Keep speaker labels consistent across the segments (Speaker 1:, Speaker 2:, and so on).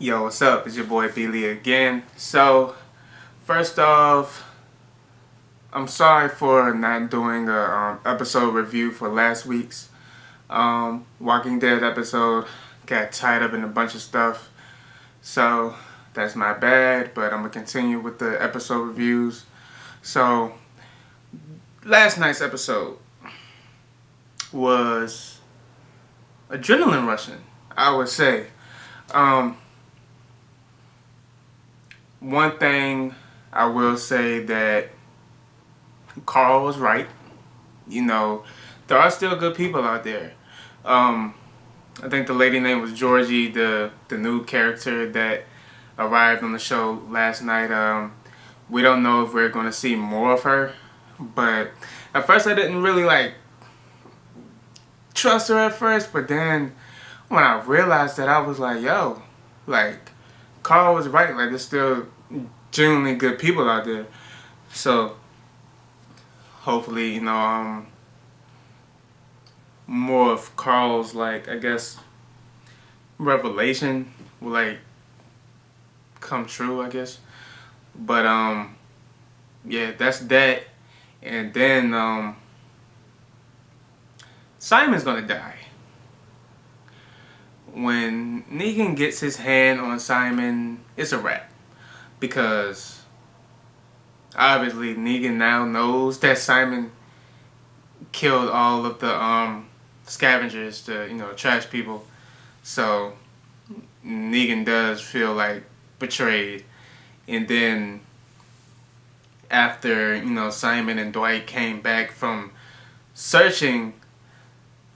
Speaker 1: Yo, what's up? It's your boy B-Lee again. So, first off, I'm sorry for not doing a episode review for last week's Walking Dead episode. Got tied up in a bunch of stuff, so that's my bad. But I'm gonna continue with the episode reviews. So, last night's episode was adrenaline rushing, I would say. One thing I will say that Carl was right. You know, there are still good people out there. I think the lady name was Georgie, the new character that arrived on the show last night. We don't know if we're going to see more of her, but at first I didn't really trust her at first, but then when I realized that, I was like, yo, Carl was right. There's still genuinely good people out there. So hopefully, more of Carl's revelation will come true, I guess. But yeah, that's that. And then Simon's gonna die. When Negan gets his hand on Simon, it's a wrap. Because obviously Negan now knows that Simon killed all of the scavengers, the trash people. So Negan does feel betrayed. And then after Simon and Dwight came back from searching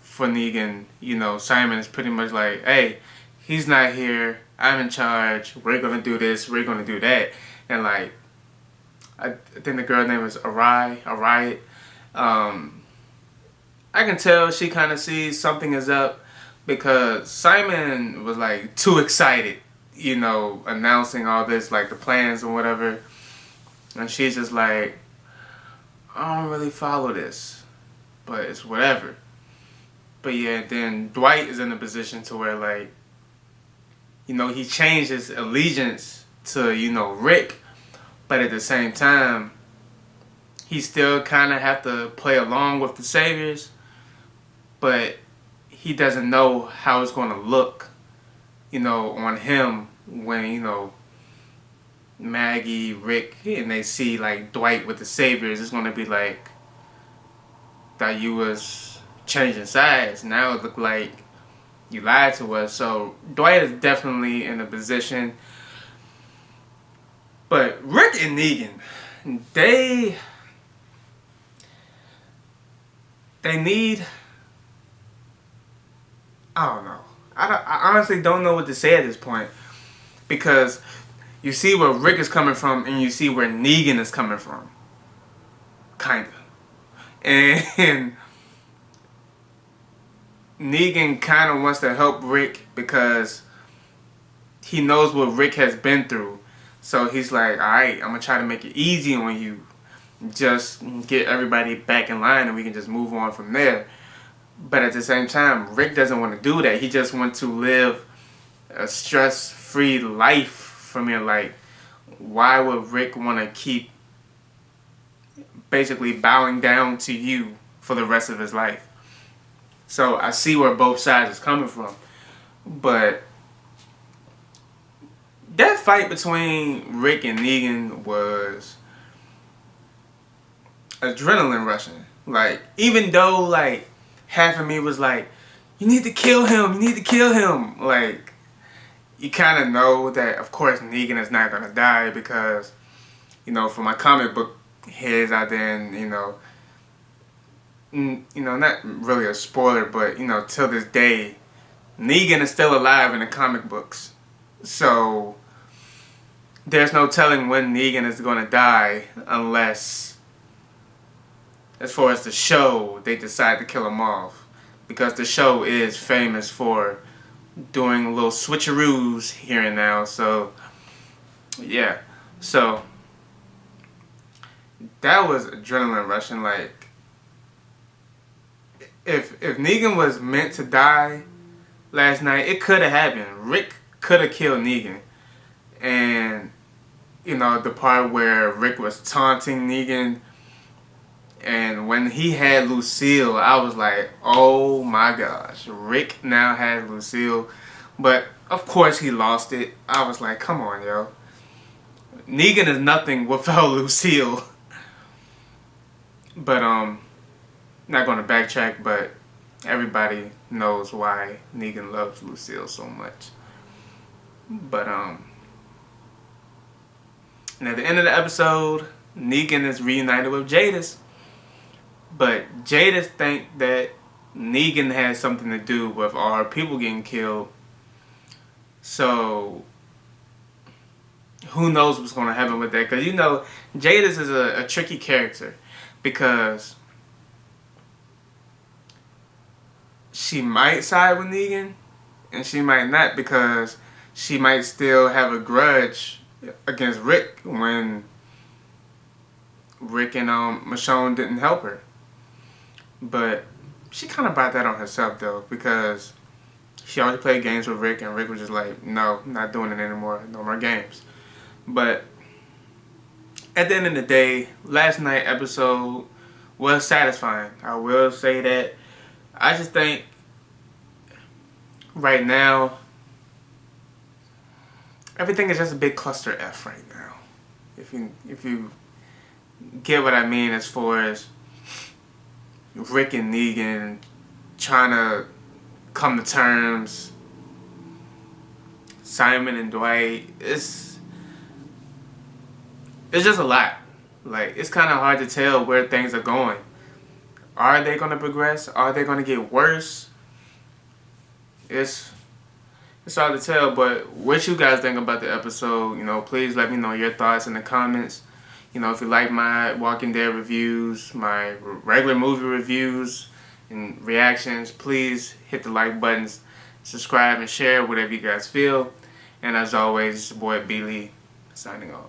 Speaker 1: for Negan, Simon is pretty much like, hey, he's not here, I'm in charge, we're gonna do this, we're gonna do that. And I think the girl's name is Arai. I can tell she kind of sees something is up because Simon was too excited, announcing all this, the plans and whatever. And she's just like, I don't really follow this, but it's whatever. But yeah, then Dwight is in a position to where he changed his allegiance to, Rick, but at the same time, he still kind of have to play along with the Saviors, but he doesn't know how it's going to look, on him when, Maggie, Rick, and they see Dwight with the Saviors. It's going to be that you was changing sides. Now it look like you lied to us. So Dwight is definitely in a position. But Rick and Negan, they need, I don't know. I honestly don't know what to say at this point, because you see where Rick is coming from and you see where Negan is coming from, kinda. And Negan kind of wants to help Rick because he knows what Rick has been through. So he's like, alright, I'm going to try to make it easy on you. Just get everybody back in line and we can just move on from there. But at the same time, Rick doesn't want to do that. He just wants to live a stress-free life from here. Why would Rick want to keep basically bowing down to you for the rest of his life? So I see where both sides is coming from. But that fight between Rick and Negan was adrenaline rushing. Even though half of me was you need to kill him, you need to kill him. You kind of know that of course Negan is not gonna die because, for my comic book heads out there, and not really a spoiler, but till this day, Negan is still alive in the comic books. So there's no telling when Negan is gonna die unless, as far as the show, they decide to kill him off. Because the show is famous for doing little switcheroos here and now. So yeah. So that was adrenaline rushing. If Negan was meant to die last night, it could have happened. Rick could have killed Negan. And, you know, the part where Rick was taunting Negan, and when he had Lucille, I was like, oh my gosh, Rick now has Lucille. But, of course, he lost it. I was like, come on, yo. Negan is nothing without Lucille. But, not going to backtrack, but everybody knows why Negan loves Lucille so much. But, and at the end of the episode, Negan is reunited with Jadis. But Jadis think that Negan has something to do with all her people getting killed. So, who knows what's going to happen with that? Because, you know, Jadis is a tricky character. Because she might side with Negan, and she might not, because she might still have a grudge against Rick when Rick and Michonne didn't help her. But she kind of brought that on herself, though, because she always played games with Rick, and Rick was just like, no, not doing it anymore, no more games. But at the end of the day, last night's episode was satisfying. I will say that. I just think right now, everything is just a big cluster F right now. If you get what I mean, as far as Rick and Negan trying to come to terms, Simon and Dwight, it's just a lot. Like, it's kind of hard to tell where things are going. Are they going to progress? Are they going to get worse? It's hard to tell, but what you guys think about the episode, you know, please let me know your thoughts in the comments. You know, if you like my Walking Dead reviews, my regular movie reviews and reactions, please hit the like buttons, subscribe, and share whatever you guys feel. And as always, it's your boy B. Lee, signing off.